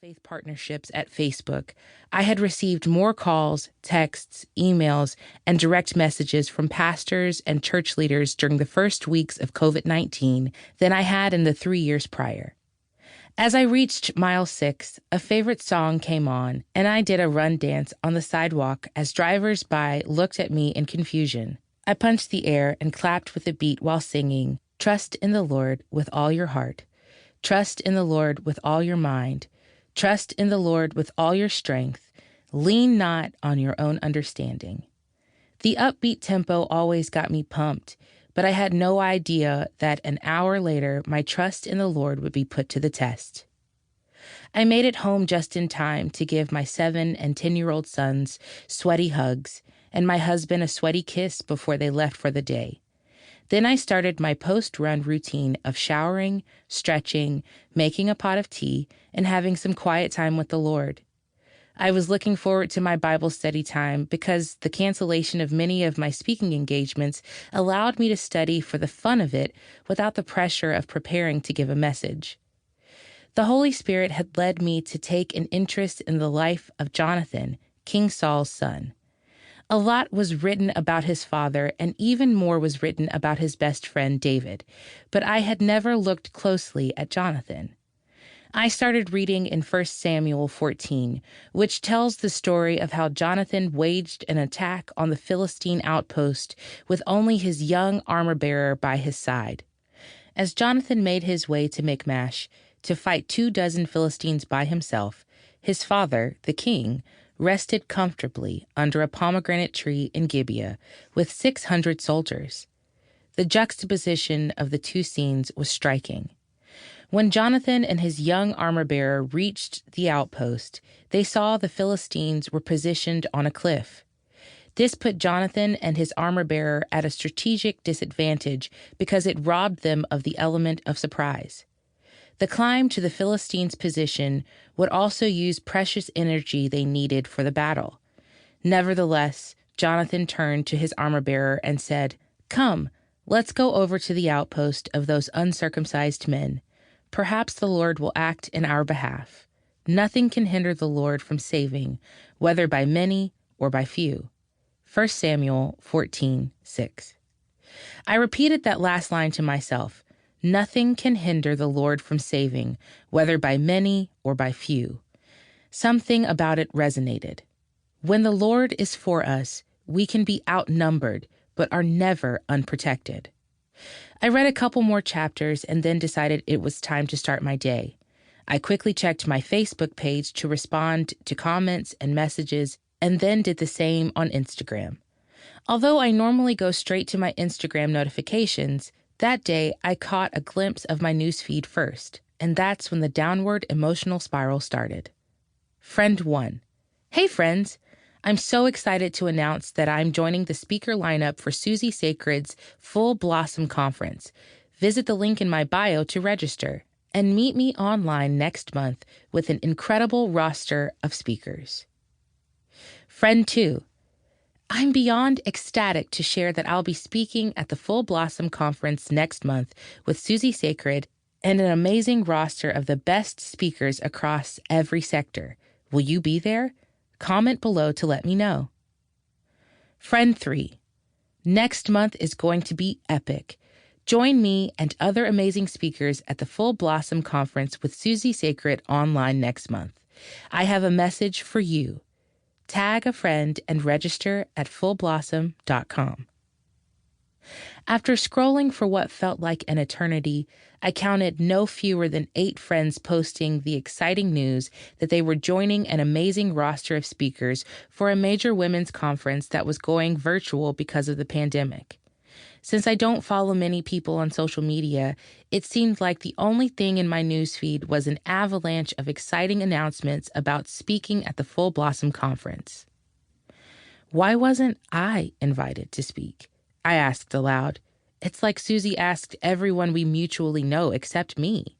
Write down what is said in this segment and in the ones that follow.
faith partnerships at Facebook, I had received more calls, texts, emails, and direct messages from pastors and church leaders during the first weeks of COVID-19 than I had in the 3 years prior. As I reached mile 6, a favorite song came on, and I did a run dance on the sidewalk as drivers by looked at me in confusion. I punched the air and clapped with the beat while singing, "Trust in the Lord with all your heart. Trust in the Lord with all your mind. Trust in the Lord with all your strength. Lean not on your own understanding." The upbeat tempo always got me pumped, but I had no idea that an hour later, my trust in the Lord would be put to the test. I made it home just in time to give my 7 and 10-year-old sons sweaty hugs and my husband a sweaty kiss before they left for the day. Then I started my post-run routine of showering, stretching, making a pot of tea, and having some quiet time with the Lord. I was looking forward to my Bible study time because the cancellation of many of my speaking engagements allowed me to study for the fun of it without the pressure of preparing to give a message. The Holy Spirit had led me to take an interest in the life of Jonathan, King Saul's son. A lot was written about his father, and even more was written about his best friend, David, but I had never looked closely at Jonathan. I started reading in 1 Samuel 14, which tells the story of how Jonathan waged an attack on the Philistine outpost with only his young armor-bearer by his side. As Jonathan made his way to Michmash to fight 24 Philistines by himself, his father, the king, rested comfortably under a pomegranate tree in Gibeah with 600 soldiers. The juxtaposition of the two scenes was striking. When Jonathan and his young armor-bearer reached the outpost, they saw the Philistines were positioned on a cliff. This put Jonathan and his armor-bearer at a strategic disadvantage because it robbed them of the element of surprise. The climb to the Philistines' position would also use precious energy they needed for the battle. Nevertheless, Jonathan turned to his armor-bearer and said, "Come, let's go over to the outpost of those uncircumcised men. Perhaps the Lord will act in our behalf. Nothing can hinder the Lord from saving, whether by many or by few." 1 Samuel 14:6. I repeated that last line to myself. Nothing can hinder the Lord from saving, whether by many or by few. Something about it resonated. When the Lord is for us, we can be outnumbered, but are never unprotected. I read a couple more chapters and then decided it was time to start my day. I quickly checked my Facebook page to respond to comments and messages, and then did the same on Instagram. Although I normally go straight to my Instagram notifications, that day I caught a glimpse of my newsfeed first, and that's when the downward emotional spiral started. Friend 1. Hey friends! I'm so excited to announce that I'm joining the speaker lineup for Susie Sacred's Full Blossom Conference. Visit the link in my bio to register and meet me online next month with an incredible roster of speakers. Friend 2. I'm beyond ecstatic to share that I'll be speaking at the Full Blossom Conference next month with Susie Sacred and an amazing roster of the best speakers across every sector. Will you be there? Comment below to let me know. Friend 3. Next month is going to be epic. Join me and other amazing speakers at the Full Blossom Conference with Susie Sacred online next month. I have a message for you. Tag a friend and register at fullblossom.com. After scrolling for what felt like an eternity, I counted no fewer than 8 friends posting the exciting news that they were joining an amazing roster of speakers for a major women's conference that was going virtual because of the pandemic. Since I don't follow many people on social media, it seemed like the only thing in my newsfeed was an avalanche of exciting announcements about speaking at the Full Blossom Conference. Why wasn't I invited to speak? I asked aloud. It's like Susie asked everyone we mutually know except me.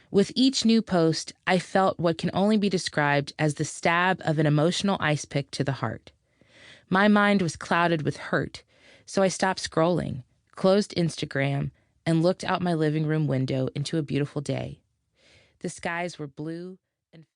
With each new post, I felt what can only be described as the stab of an emotional ice pick to the heart. My mind was clouded with hurt, so I stopped scrolling, closed Instagram, and looked out my living room window into a beautiful day. The skies were blue,